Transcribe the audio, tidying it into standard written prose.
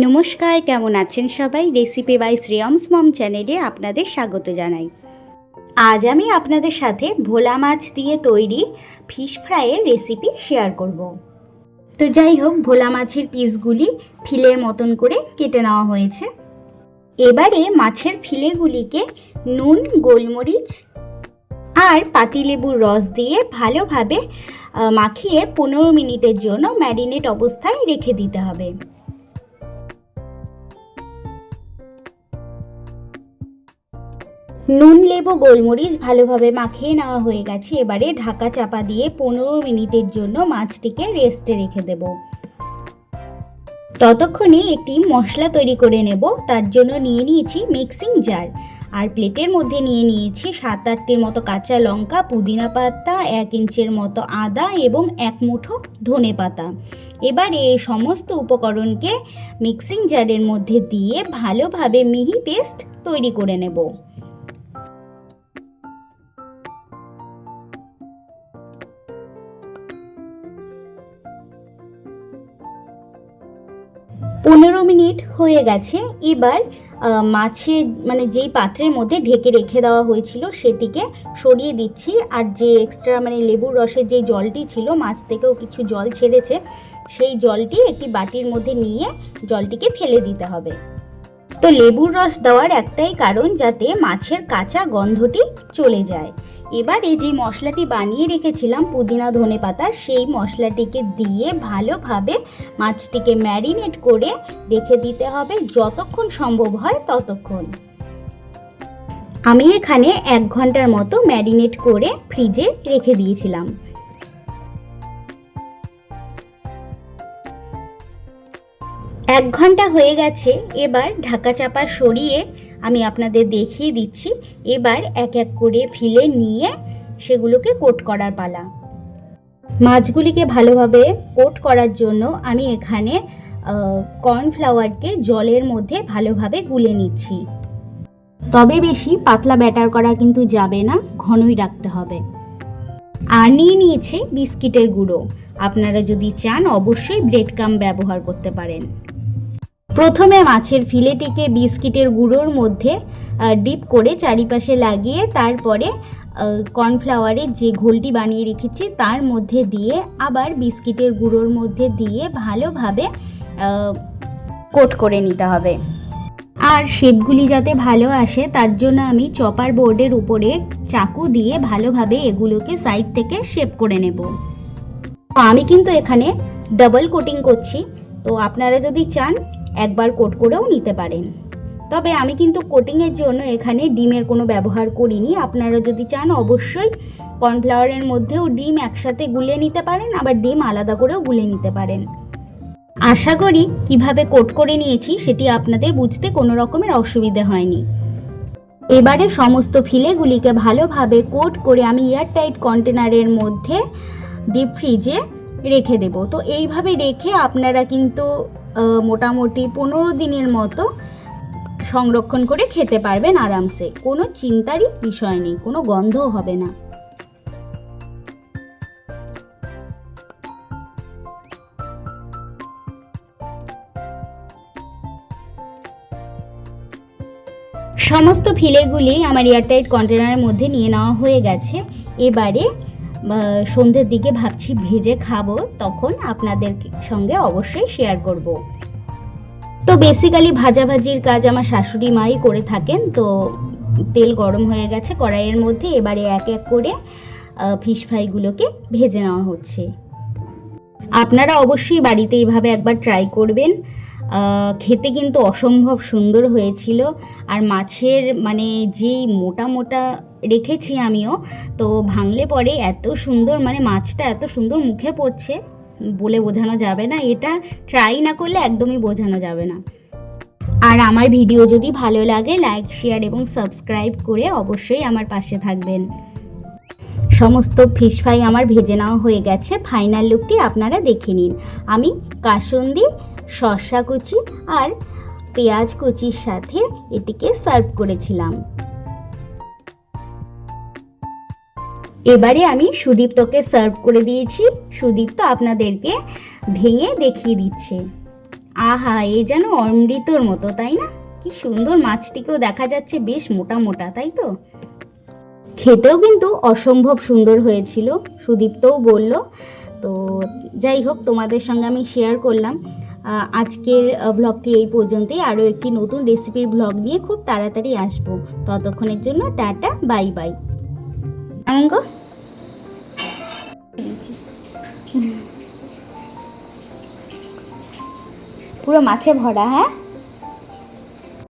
নমস্কার, কেমন আছেন সবাই? রেসিপি বাই শ্রেয়মস মম চ্যানেলে আপনাদের স্বাগত জানাই। আজ আমি আপনাদের সাথে ভোলা মাছ দিয়ে তৈরি ফিশ ফ্রাইয়ের রেসিপি শেয়ার করব। তো যাই হোক, ভোলা মাছের পিসগুলি ফিলের মতন করে কেটে নেওয়া হয়েছে। এবারে মাছের ফিলেগুলিকে নুন, গোলমরিচ আর পাতিলেবুর রস দিয়ে ভালোভাবে মাখিয়ে 15 মিনিটের জন্য ম্যারিনেট অবস্থায় রেখে দিতে হবে। নুন, লেবু, গোলমরিচ ভালোভাবে মাখিয়ে নেওয়া হয়ে গেছে। এবারে ঢাকা চাপা দিয়ে 15 মিনিটের জন্য মাছটিকে রেস্টে রেখে দেব। ততক্ষণে একটি মশলা তৈরি করে নেব। তার জন্য নিয়ে নিয়েছি মিক্সিং জার, আর প্লেটের মধ্যে নিয়ে নিয়েছি 7-8টির মতো কাঁচা লঙ্কা, পুদিনা পাতা, 1 ইঞ্চের মতো আদা এবং 1 মুঠো ধনে পাতা। এবারে এই সমস্ত উপকরণকে মিক্সিং জারের মধ্যে দিয়ে ভালোভাবে মিহি পেস্ট তৈরি করে নেব। পনেরো মিনিট হয়ে গেছে। এবার মাছের যেই পাত্রের মধ্যে ঢেকে রেখে দেওয়া হয়েছিল সেটিকে সরিয়ে দিচ্ছি। আর যে এক্সট্রা লেবুর রসের যে জলটি ছিল, মাছ থেকেও কিছু জল ছেড়েছে, সেই জলটি একটি বাটির মধ্যে নিয়ে জলটিকে ফেলে দিতে হবে। তো লেবুর রস দেওয়ার একটাই কারণ, যাতে মাছের কাঁচা গন্ধটি চলে যায়। এবার এই যে মশলাটি বানিয়ে রেখেছিলাম পুদিনা ধনে পাতা, সেই মশলাটিকে দিয়ে ভালোভাবে মাছটিকে ম্যারিনেট করে রেখে দিতে হবে যতক্ষণ সম্ভব হয় ততক্ষণ। আমি এখানে 1 ঘন্টার মতো ম্যারিনেট করে ফ্রিজে রেখে দিয়েছিলাম। এক ঘন্টা হয়ে গেছে। এবার ঢাকা চাপা সরিয়ে আমি আপনাদের দেখিয়ে দিচ্ছি। এবার এক এক করে ফিলে নিয়ে সেগুলোকে কোট করার পালা। মাছগুলিকে ভালোভাবে কোট করার জন্য আমি এখানে কর্নফ্লাওয়ারকে জলের মধ্যে ভালোভাবে গুলে নিচ্ছি। তবে বেশি পাতলা ব্যাটার করা কিন্তু যাবে না, ঘনই রাখতে হবে। আর নিয়ে নিয়েছি বিস্কিটের গুঁড়ো। আপনারা যদি চান অবশ্যই ব্রেড ক্রাম্ব ব্যবহার করতে পারেন। প্রথমে মাছের ফিলেটিকে বিস্কিটের গুঁড়োর মধ্যে ডিপ করে চারিপাশে লাগিয়ে তারপরে কর্নফ্লাওয়ারের যে ঘোলটি বানিয়ে রেখেছি তার মধ্যে দিয়ে আবার বিস্কিটের গুঁড়োর মধ্যে দিয়ে ভালোভাবে কোট করে নিতে হবে। আর শেপগুলি যাতে ভালো আসে তার জন্য আমি চপার বোর্ডের উপরে চাকু দিয়ে ভালোভাবে এগুলোকে সাইড থেকে শেপ করে নেব। আমি কিন্তু এখানে ডাবল কোটিং করছি, তো আপনারা যদি চান একবার কোট করেও নিতে পারেন। তবে আমি কিন্তু কোটিংয়ের জন্য এখানে ডিমের কোনো ব্যবহার করিনি। আপনারা যদি চান অবশ্যই কর্নফ্লাওয়ারের মধ্যেও ডিম একসাথে গুলে নিতে পারেন, আবার ডিম আলাদা করেও গুলে নিতে পারেন। আশা করি কিভাবে কোট করে নিয়েছি সেটি আপনাদের বুঝতে কোনো রকমের অসুবিধে হয়নি। এবারে সমস্ত ফিলেগুলিকে ভালোভাবে কোট করে আমি এয়ারটাইট কন্টেনারের মধ্যে ডিপ ফ্রিজে রেখে দেব। তো এইভাবে রেখে আপনারা কিন্তু মোটামুটি 15 দিনের মতো সংরক্ষণ করে খেতে পারবেন আরামসে। কোনো চিন্তারই বিষয় নেই, কোনো গন্ধও হবে না। সমস্ত ফিলেগুলি আমার এয়ারটাইট কন্টেনারের মধ্যে নিয়ে নেওয়া হয়ে গেছে। এবারে সন্ধ্যের দিকে ভাবছি ভেজে খাবো, তখন আপনাদের সঙ্গে অবশ্যই শেয়ার করব। তো বেসিক্যালি ভাজাভাজির কাজ আমার শাশুড়ি মাই করে থাকেন। তো তেল গরম হয়ে গেছে কড়াইয়ের মধ্যে। এবারে এক এক করে ফিশ ফ্রাইগুলোকে ভেজে নেওয়া হচ্ছে। আপনারা অবশ্যই বাড়িতে এইভাবে একবার ট্রাই করবেন। খেতে কিন্তু অসম্ভব সুন্দর হয়েছিল। আর মাছের যেই মোটা মোটা রেখেছি আমিও, তো ভাঙলে পরে এত সুন্দর মাছটা এত সুন্দর মুখে পড়ছে, বলে বোঝানো যাবে না। এটা ট্রাই না করলে একদমই বোঝানো যাবে না। আর আমার ভিডিও যদি ভালো লাগে লাইক, শেয়ার এবং সাবস্ক্রাইব করে অবশ্যই আমার পাশে থাকবেন। সমস্ত ফিশ ফ্রাই আমার ভেজে নেওয়া হয়ে গেছে। ফাইনাল লুকটি আপনারা দেখে নিন। আমি কাসুন্দি, শসা কুচি আর পেঁয়াজ কুচির সাথে এটিকে সার্ভ করেছিলাম। এবারে আমি সুদীপ্তকে সার্ভ করে দিয়েছি। সুদীপ্ত আপনাদেরকে ভেঙে দেখিয়ে দিচ্ছে। আহা, এই যেন অমৃতর মতো, তাই না? কি সুন্দর, মাছটিকেও দেখা যাচ্ছে বেশ মোটা মোটা, তাই তো? খেতেও কিন্তু অসম্ভব সুন্দর হয়েছিল, সুদীপ্তও বলল। তো যাই হোক, তোমাদের সঙ্গে আমি শেয়ার করলাম। আজকের ব্লগটি এই পর্যন্তই। আরও একটি নতুন রেসিপির ব্লগ নিয়ে খুব তাড়াতাড়ি আসবো। ততক্ষণের জন্য টাটা, বাই বাই। অঙ্গ পুরো মাছে ভরা, হ্যাঁ।